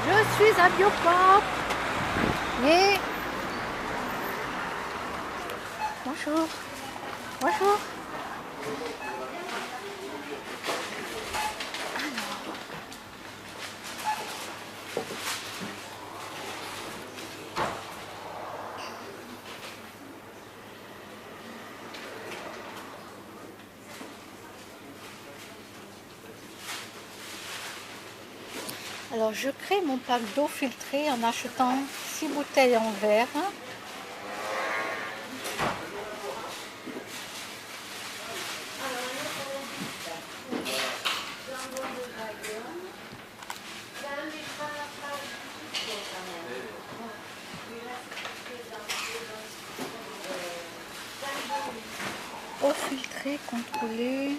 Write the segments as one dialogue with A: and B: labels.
A: Je suis à Biopop. Et bonjour. Bonjour. Alors, je crée mon pack d'eau filtrée en achetant 6 bouteilles en verre. Eau filtrée, contrôlée.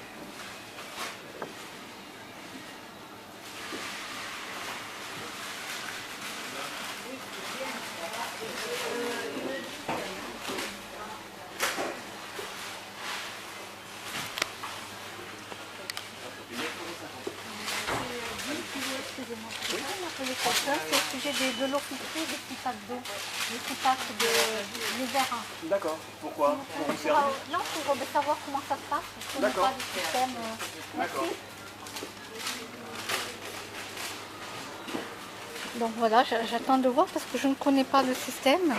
A: C'est au sujet de l'eau filtrée, des petits packs d'eau, des petits packs de verre.
B: D'accord. Pourquoi? Pour vous servir?
A: Non, pour savoir comment ça se passe. Je ne connais pas du système.
B: D'accord.
A: Donc voilà, j'attends de voir parce que je ne connais pas le système.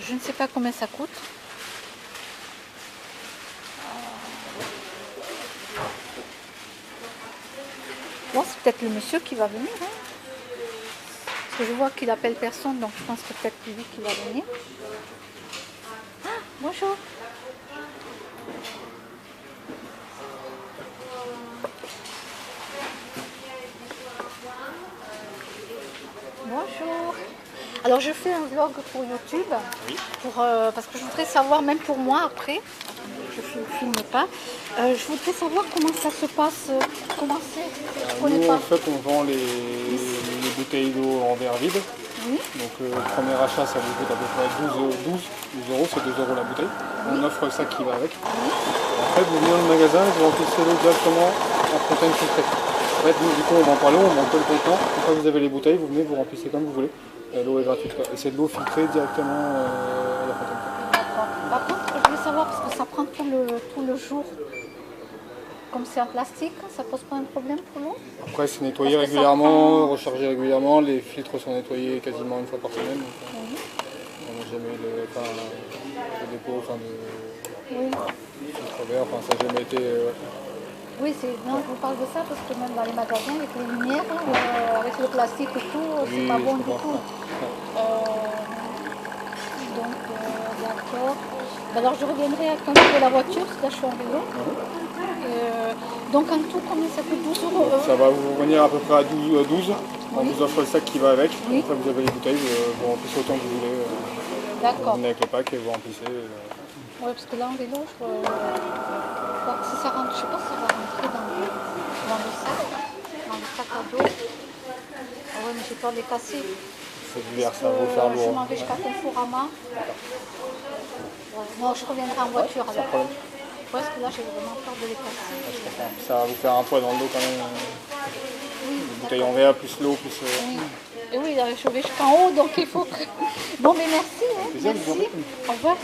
A: Je ne sais pas combien ça coûte. Bon, c'est peut-être le monsieur qui va venir. Hein. Parce que je vois qu'il appelle personne, donc je pense que peut-être lui qui va venir. Ah, bonjour. Bonjour. Alors je fais un vlog pour YouTube, parce que je voudrais savoir, même pour moi après, je ne filme pas, je voudrais savoir comment ça se passe, comment c'est, je connais
C: Nous,
A: pas.
C: en fait, on vend les bouteilles d'eau en verre vide.
A: Oui.
C: Donc, le premier achat, ça vous coûte à peu près 12 euros, c'est 2 euros la bouteille. On offre le sac qui va avec. Après, vous venez dans le magasin et vous remplissez l'eau directement en fontaine filtrée. En fait, nous, du coup, on vend pas l'eau, on vend que le contenant. Une fois que vous avez les bouteilles, vous venez, vous remplissez comme vous voulez. L'eau est gratuite, quoi. Et c'est de l'eau filtrée directement à la fontaine.
A: D'accord. Par contre, je veux savoir, parce que ça prend tout le jour, comme c'est en plastique, ça pose pas un problème pour l'eau?
C: Après, c'est nettoyé
A: Parce que ça
C: régulièrement,
A: prend-
C: rechargé régulièrement. Les filtres sont nettoyés quasiment une fois par semaine. Donc, on n'a jamais eu de dépôt, de
A: Oui.
C: filtre vert, ça n'a jamais été...
A: Oui, non, je vous parle de ça parce que même dans les magasins, avec les lumières, avec le plastique et tout, c'est pas bon du tout. D'accord. Alors je reviendrai quand je fais la voiture, parce que là je suis en vélo. Donc en tout, combien ça coûte? 12 euros?
C: Ça va vous revenir à peu près à 12. On vous offre le sac qui va avec.
A: Oui.
C: Une fois que vous avez les bouteilles, vous remplissez autant que vous voulez. Vous
A: D'accord.
C: venez avec les packs et vous remplissez.
A: Oui, parce que là en vélo, je crois que si ça rentre, je sais pas si ça va rentrer dans le sac à dos. Ah ouais, mais j'ai peur de les casser.
C: C'est du verre, ça va vous faire
A: Je
C: lourd.
A: m'en vais jusqu'à Conforama. Ouais. Non, je reviendrai en voiture
C: Sans
A: alors.
C: problème.
A: Parce que là, j'ai vraiment peur de les casser.
C: Ça va vous faire un poids dans le dos quand même.
A: Oui,
C: Les bouteilles en verre, plus l'eau, plus...
A: oui. Et oui, là, je vais jusqu'en haut, donc il faut que... Bon, mais merci, hein,
C: plaisir, je vous en
A: merci.
C: prie.
A: Au revoir.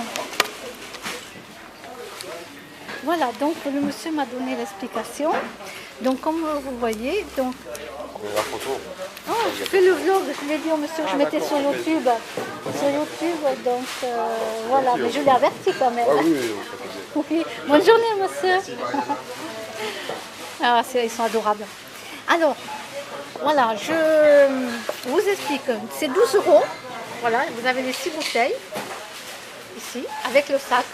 A: Voilà, donc le monsieur m'a donné l'explication. Donc, comme vous voyez, donc...
B: La photo.
A: Oh, je fais le vlog, je l'ai dit au monsieur que je mettais sur YouTube. Sur YouTube, donc voilà, mais je l'ai averti quand même.
B: Ah oui, ça faisait.
A: Oui. Bonne journée, monsieur. Ah, ils sont adorables. Alors, voilà, je vous explique. C'est 12 euros. Voilà, vous avez les 6 bouteilles, ici, avec le sac.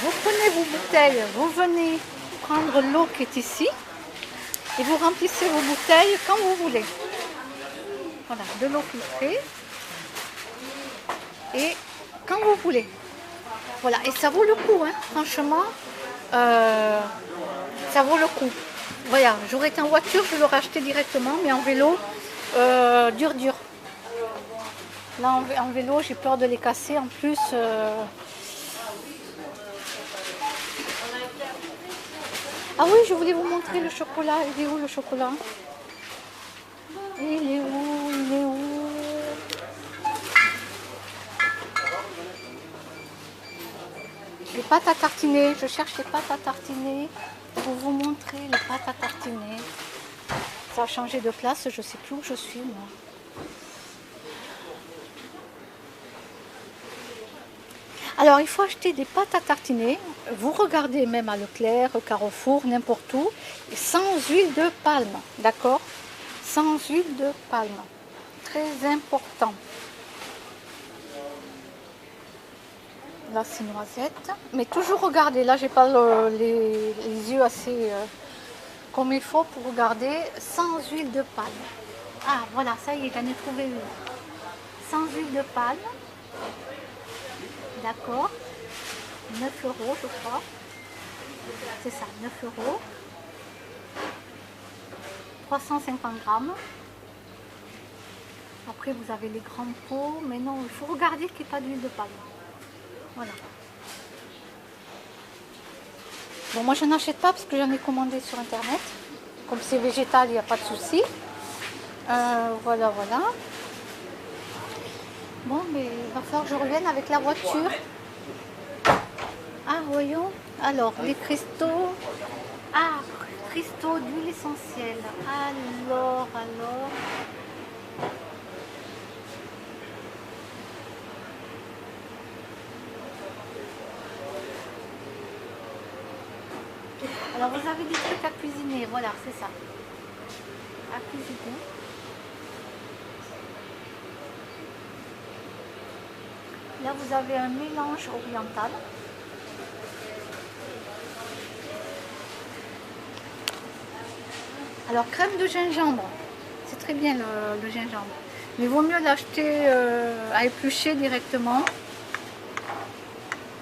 A: Vous prenez vos bouteilles, vous venez prendre l'eau qui est ici, et vous remplissez vos bouteilles quand vous voulez. Voilà, de l'eau filtrée. Et quand vous voulez. Voilà, et ça vaut le coup, hein, franchement, ça vaut le coup. Voilà, j'aurais été en voiture, je l'aurais acheté directement, mais en vélo, dur. Là, en vélo, j'ai peur de les casser. En plus, Ah oui, je voulais vous montrer le chocolat. Il est où le chocolat? Il est où? Il est où? Les pâtes à tartiner. Je cherche les pâtes à tartiner pour vous montrer les pâtes à tartiner. Ça a changé de place, je ne sais plus où je suis moi. Alors il faut acheter des pâtes à tartiner. Vous regardez même à Leclerc, Carrefour, n'importe où, sans huile de palme, d'accord? Sans huile de palme. Très important. Là c'est noisette. Mais toujours regarder. Là j'ai pas les yeux assez comme il faut pour regarder. Sans huile de palme. Ah voilà, ça y est, j'en ai trouvé une. Sans huile de palme. D'accord. 9 € je crois. C'est ça, 9 €. 350 grammes. Après vous avez les grands pots. Mais non, il faut regarder qu'il n'y ait pas d'huile de palme. Voilà. Bon, moi je n'achète pas parce que j'en ai commandé sur internet. Comme c'est végétal, il n'y a pas de souci. Voilà, voilà. Bon, mais il va falloir que je revienne avec la voiture. Ah, voyons. Alors, les cristaux. Ah, cristaux d'huile essentielle. Alors. Alors, vous avez des trucs à cuisiner. Voilà, c'est ça. À cuisiner. Là, vous avez un mélange oriental. Alors, crème de gingembre. C'est très bien le gingembre. Mais il vaut mieux l'acheter à éplucher directement.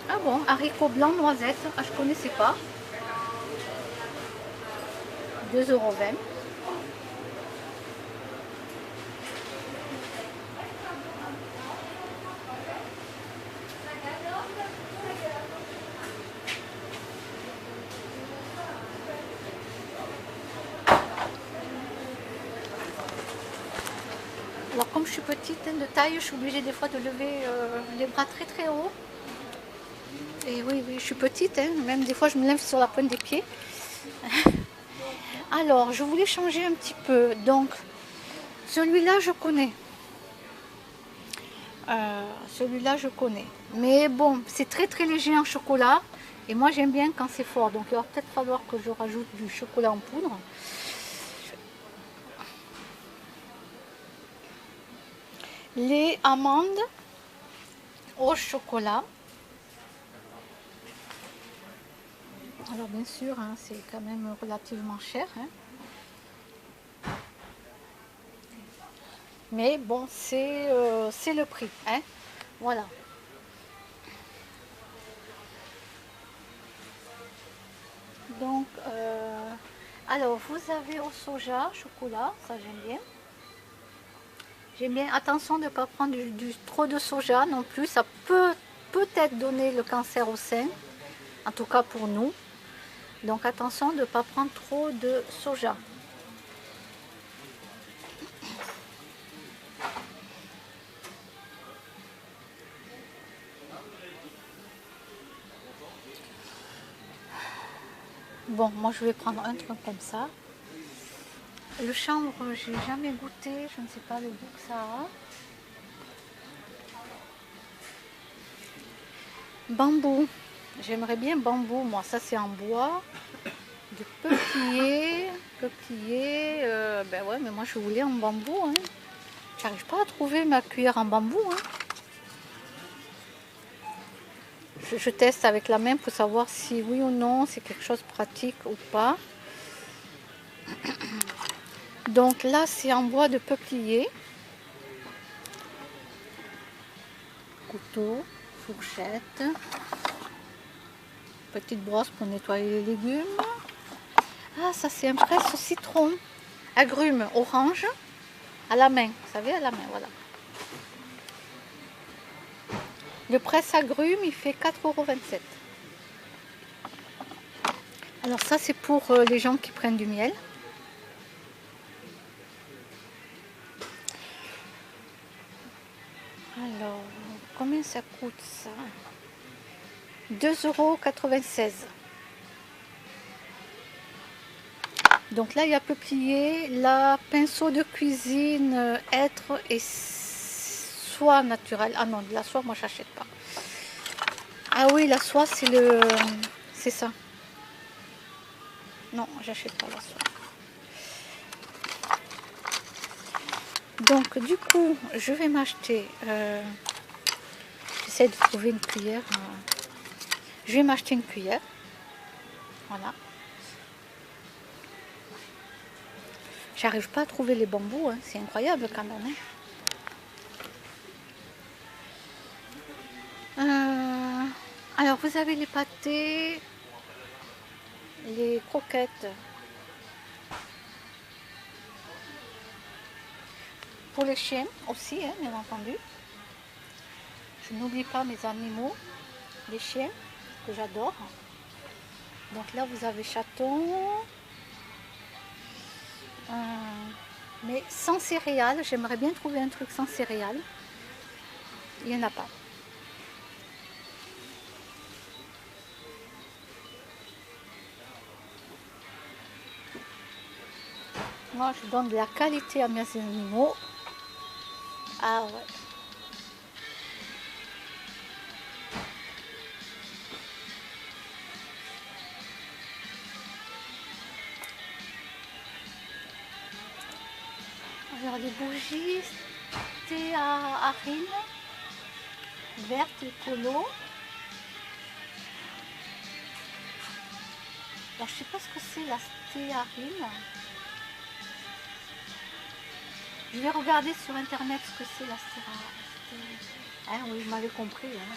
A: Ah bon, haricots blancs, noisettes. Ah, je ne connaissais pas. 2,20 €. Alors comme je suis petite de taille, je suis obligée des fois de lever les bras très très haut. Et oui, je suis petite, hein. Même des fois je me lève sur la pointe des pieds. Alors, je voulais changer un petit peu. Donc, celui-là je connais. Celui-là je connais. Mais bon, c'est très très léger en chocolat. Et moi j'aime bien quand c'est fort. Donc il va peut-être falloir que je rajoute du chocolat en poudre. Les amandes au chocolat. Alors bien sûr, hein, c'est quand même relativement cher. Hein. Mais bon, c'est le prix. Hein. Voilà. Donc, alors vous avez au soja, chocolat, ça j'aime bien. J'aime bien, attention de ne pas prendre trop de soja non plus, ça peut peut-être donner le cancer au sein, en tout cas pour nous. Donc attention de ne pas prendre trop de soja. Bon, moi je vais prendre un truc comme ça. Le chanvre, j'ai jamais goûté, je ne sais pas le goût que ça a. Bambou, j'aimerais bien bambou, moi ça c'est en bois. Du peuplier, ben ouais, mais moi je voulais en bambou. Hein. J'arrive pas à trouver ma cuillère en bambou. Hein. Je teste avec la main pour savoir si oui ou non c'est quelque chose de pratique ou pas. Donc là c'est en bois de peuplier. Couteau, fourchette. Petite brosse pour nettoyer les légumes. Ah ça c'est un presse au citron. Agrumes orange. À la main, vous savez, à la main, voilà. Le presse agrumes, il fait 4,27 €. Alors ça c'est pour les gens qui prennent du miel. Alors, combien ça coûte ça? 2,96 €. Donc là il y a peuplier, la pinceau de cuisine, hêtre et soie naturelle. Ah non, de la soie moi j'achète pas. Ah oui, la soie c'est ça. Non, j'achète pas la soie. Donc du coup, je vais m'acheter, j'essaie de trouver une cuillère. Je vais m'acheter une cuillère. Voilà. J'arrive pas à trouver les bambous, hein. C'est incroyable quand même. Hein. Alors vous avez les pâtés, les croquettes. Pour les chiens aussi, hein, bien entendu. Je n'oublie pas mes animaux, les chiens, que j'adore. Donc là, vous avez chaton. Mais sans céréales. J'aimerais bien trouver un truc sans céréales. Il n'y en a pas. Moi, je donne de la qualité à mes animaux. Ah ouais. Alors les bougies, stéarine, verte écolo. Alors je sais pas ce que c'est la stéarine. Je vais regarder sur internet ce que c'est la stéarine. Ah oui, vous m'avez compris. Hein.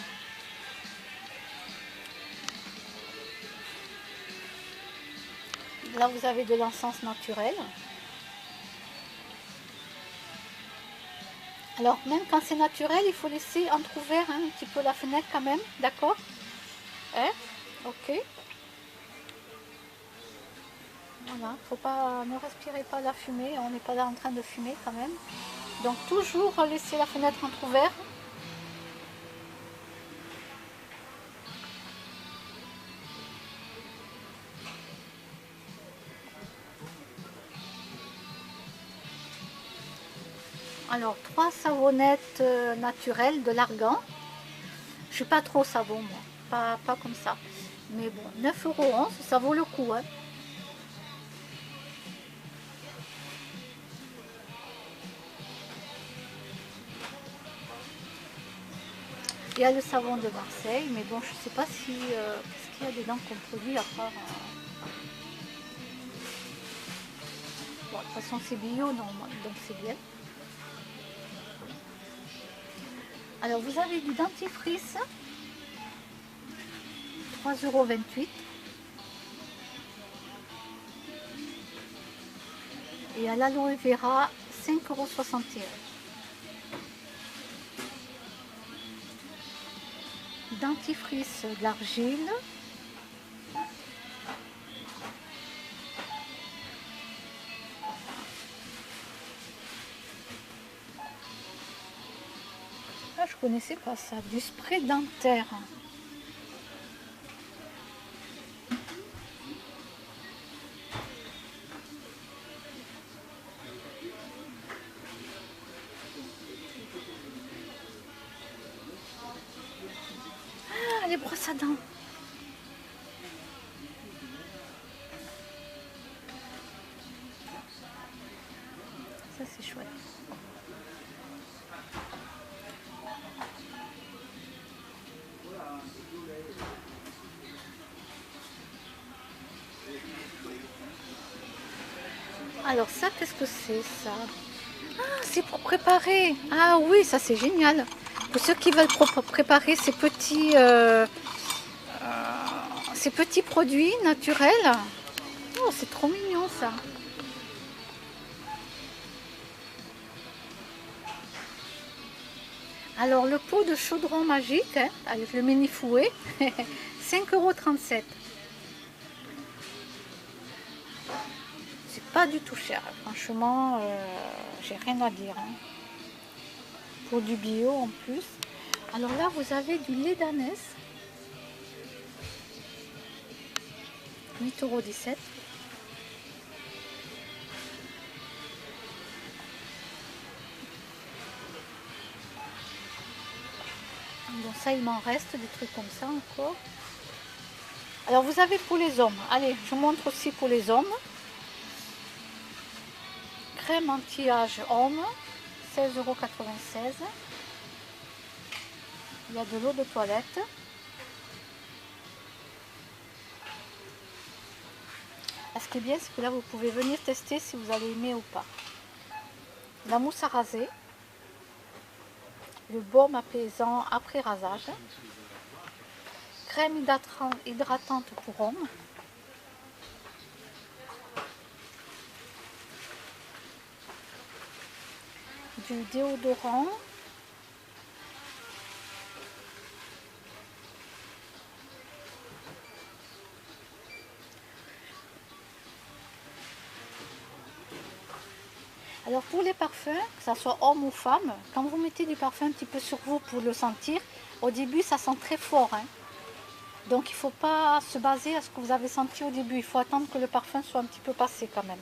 A: Là vous avez de l'encens naturel. Alors même quand c'est naturel, il faut laisser entrouvert un petit peu la fenêtre quand même, d'accord? Hein? Ok. Voilà, faut pas, ne respirez pas la fumée, on n'est pas là en train de fumer quand même. Donc toujours laisser la fenêtre entrouverte. Alors 3 savonnettes naturelles de l'argan. Je suis pas trop savon moi, pas comme ça. Mais bon, 9,11 €, ça vaut le coup. Hein. Il y a le savon de Marseille, mais bon, je sais pas si qu'est-ce qu'il y a dedans qu'on produit à part. Bon, de toute façon, c'est bio, non, donc c'est bien. Alors, vous avez du dentifrice, 3,28 €. Et à l'aloe vera, 5,61 €. Dentifrice d'argile. Ah, je connaissais pas ça. Du spray dentaire. Ah, les brosses à dents. Ça, c'est chouette. Alors ça, qu'est-ce que c'est ça? Ah, c'est pour préparer. Ah oui, ça c'est génial. Pour ceux qui veulent préparer ces petits produits naturels. Oh, c'est trop mignon ça. Alors le pot de chaudron magique, hein, avec le mini fouet, 5,37 €. c'est pas du tout cher. Franchement, j'ai rien à dire. Hein. Pour du bio en plus. Alors là, vous avez du lait d'ânesse. 8,17 €. Donc ça, il m'en reste des trucs comme ça encore. Alors vous avez pour les hommes. Allez, je vous montre aussi pour les hommes. Crème anti-âge homme, 16,96 €. Il y a de l'eau de toilette. Ce qui est bien, c'est que là, vous pouvez venir tester si vous allez aimer ou pas. La mousse à raser. Le baume apaisant après rasage. Crème hydratante pour hommes. Du déodorant. Alors pour les parfums, que ce soit homme ou femme, quand vous mettez du parfum un petit peu sur vous pour le sentir, au début ça sent très fort. Hein. Donc il ne faut pas se baser à ce que vous avez senti au début, il faut attendre que le parfum soit un petit peu passé quand même.